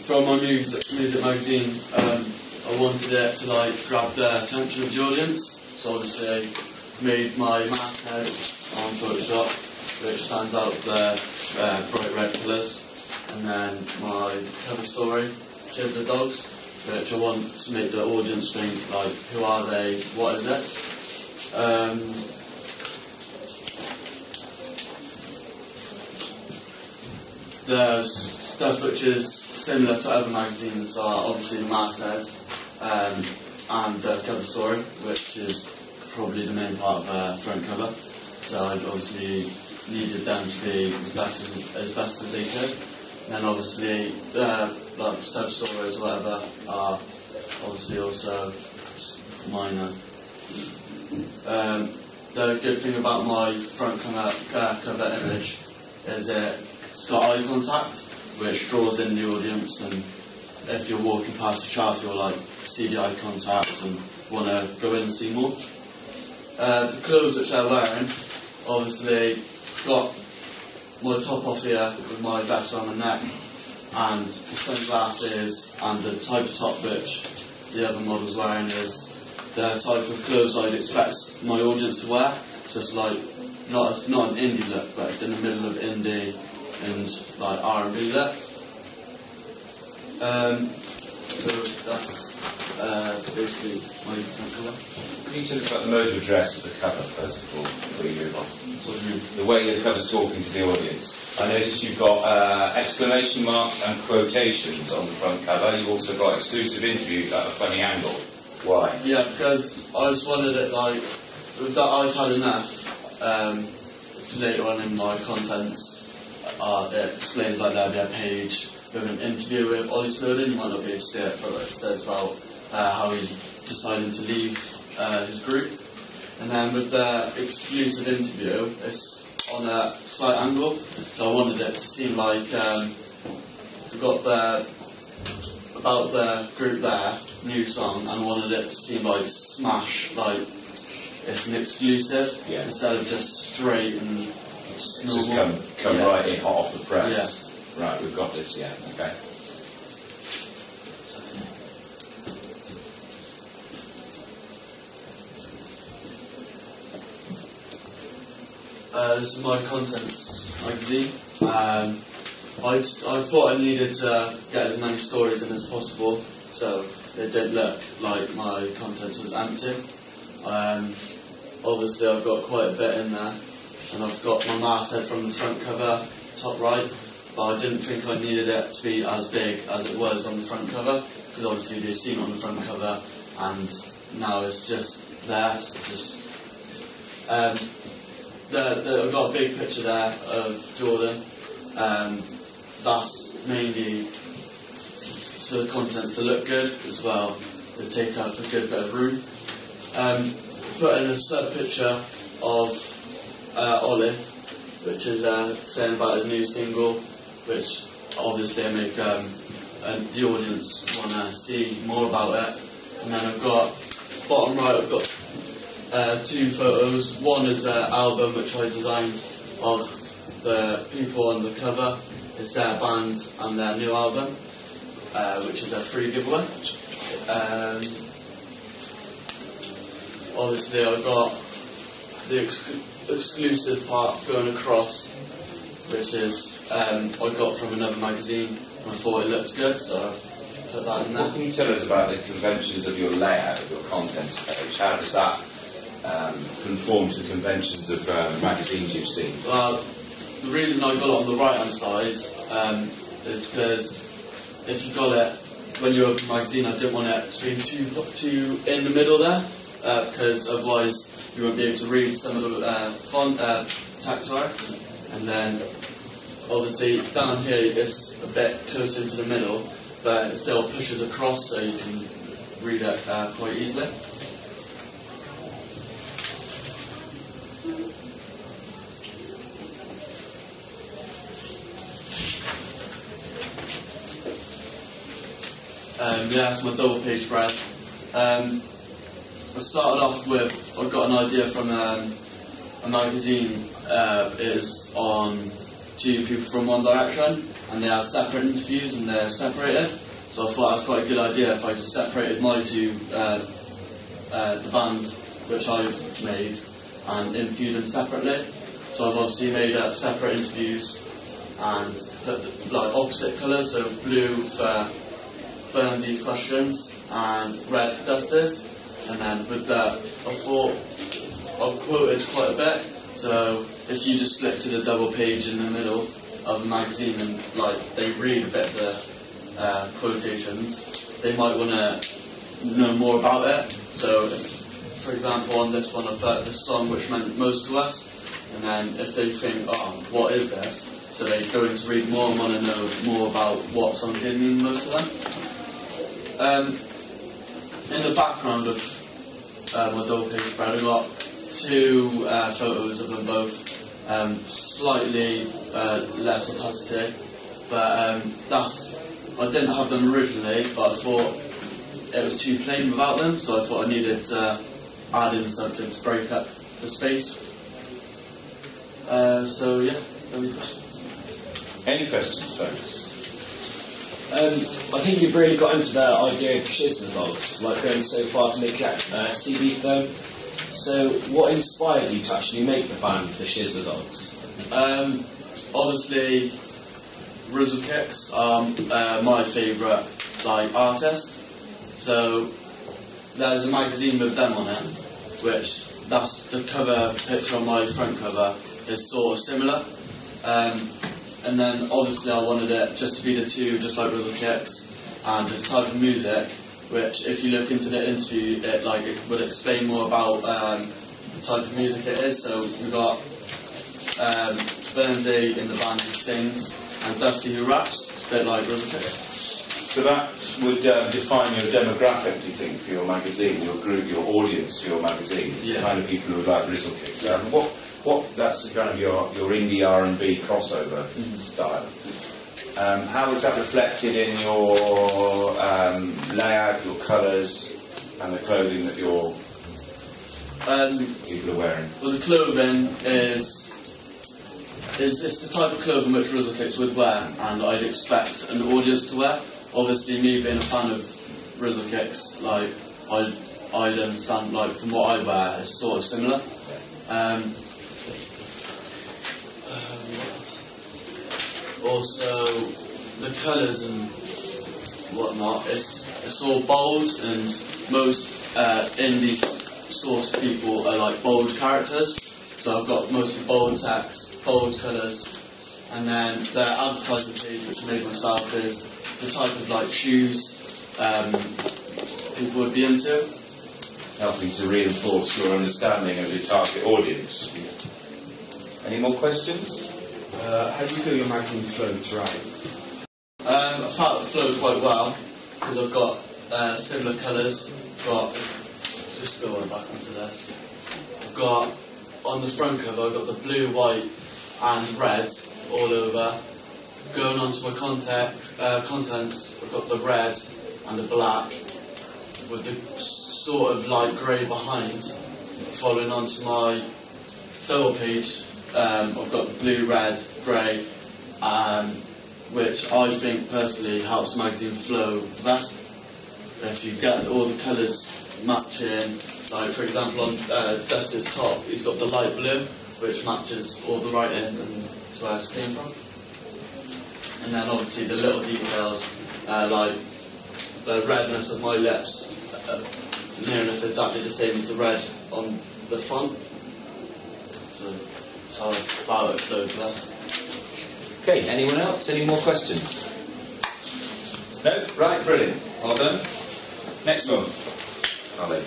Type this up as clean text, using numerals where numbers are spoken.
from my music magazine, I wanted it to like grab the attention of the audience. So obviously I made my masthead on Photoshop, which stands out the bright red colours, and then my cover story, Chip the Dogs, which I want to make the audience think like, who are they, what is it? There's stuff which is similar to other magazines are obviously the masthead and the cover story, which is probably the main part of the front cover. So I obviously needed them to be as best as they could. And then obviously like sub-stories or whatever are obviously also minor. The good thing about my front cover image is it's got eye contact, which draws in the audience, and if you're walking past a child, you'll like see the eye contact and want to go in and see more. The clothes which they're wearing, obviously got my top off here with my vest around my neck, and the sunglasses and the type of top which the other model's wearing is the type of clothes I'd expect my audience to wear. So it's like not an indie look, but it's in the middle of indie and like R&B look. So that's basically my front cover. Can you tell us about the mode of address of the cover, first of all, before you move on? What do you mean? The way your cover's talking to the audience. I noticed you've got exclamation marks and quotations on the front cover. You've also got exclusive interviews at a funny angle. Why? Yeah, because I just wanted it like, that I've had enough, later on in my contents, it explains like there'll be a page with an interview with Ollie Snowden. You might not be able to see it, but it says about how he's deciding to leave his group. And then with the exclusive interview, it's on a slight angle, so I wanted it to seem like we've got about the group there, new song, and wanted it to seem like smash, like it's an exclusive, yeah, instead of just straight and it's normal. just come right in, hot off the press. Yeah. Right, we've got this, yeah, okay. This is my contents magazine. I thought I needed to get as many stories in as possible, so it didn't look like my contents was empty. Obviously I've got quite a bit in there, and I've got my masthead from the front cover, top right, but I didn't think I needed it to be as big as it was on the front cover, because obviously they've seen it on the front cover, and now it's just there, so just... I've got a big picture there of Jordan. That's mainly for the contents to look good, as well as take up a good bit of room. Put in a sub picture of Ollie, which is saying about his new single, which obviously I make the audience want to see more about it. And then I've got, bottom right, I've got two photos. One is an album which I designed of the people on the cover. It's their band and their new album, which is a free giveaway. Obviously I've got the exclusive part going across, which is I got from another magazine, and I thought it looked good, so I put that in there. What can you tell us about the conventions of your layout of your contents page? How does that conform to the conventions of magazines you've seen? Well, the reason I got it on the right hand side is because if you got it when you open the magazine, I didn't want it to be too in the middle there, because otherwise you won't be able to read some of the font text, and then obviously down here it's a bit closer into the middle, but it still pushes across so you can read it quite easily. Yeah, it's my double page spread. I started off with, I got an idea from a magazine, it is on two people from One Direction, and they had separate interviews and they're separated. So I thought that was quite a good idea if I just separated my two, the band which I've made, and interviewed them separately. So I've obviously made up separate interviews and put like opposite colours, so blue for Burnsy's questions and red for Dusty's. And then with that, I thought I've quoted quite a bit. So if you just flip to the double page in the middle of the magazine and like they read a bit of the quotations, they might want to know more about it. So if, for example, on this one I put the song which meant most to us, and then if they think, oh, what is this? So they go in to read more and want to know more about what song did mean most to them. In the background of my double page spread, I got two photos of them both, slightly less opacity, but I didn't have them originally, but I thought it was too plain without them, so I thought I needed to add in something to break up the space. So yeah, any questions? Any questions, folks? I think you've really got into the idea of shizzler dogs, like going so far to make a CD for them. So what inspired you to actually make the band the Shizzler Dogs? Obviously, Rizzle-Kicks are my favourite artist. So there's a magazine with them on it, which that's the cover picture on my front cover is sort of similar. And then obviously I wanted it just to be the two, just like Rizzle-Kicks, and the type of music, which if you look into the interview, it would explain more about the type of music it is. So we've got Burnsy in the band who sings, and Dusty who raps, a bit like Rizzle-Kicks. So that would define your demographic, do you think, for your magazine, your group, your audience for your magazine? It's the kind of people who like Rizzle-Kicks. That's kind of your indie R&B crossover style. How is that reflected in your layout, your colours, and the clothing that your people are wearing? Well, the clothing is it's the type of clothing which Rizzle-Kicks would wear, and I'd expect an audience to wear. Obviously, me being a fan of Rizzle-Kicks, I understand from what I wear, it's sort of similar. Also, the colours and whatnot, it's all bold, and most indie source people are bold characters. So I've got mostly bold text, bold colours, and then the advertising page which I made myself is the type of shoes people would be into. Helping to reinforce your understanding of your target audience. Any more questions? How do you feel your magazine flowed throughout? I felt it flowed quite well because I've got similar colours. Just go on back onto this. I've got on the front cover I've got the blue, white and red all over. Going on to my contents, I've got the red and the black with the sort of light grey behind. Following on to my double page, I've got the blue, red, grey, which I think personally helps the magazine flow the best. If you get all the colours matching, for example on Dusty's top, he's got the light blue, which matches all the writing, and that's where it came from. And then obviously the little details, like the redness of my lips, near enough exactly the same as the red on the front. So I felt it flowed to us. Okay, anyone else? Any more questions? No? Right, brilliant. Well done. Next one. Ali.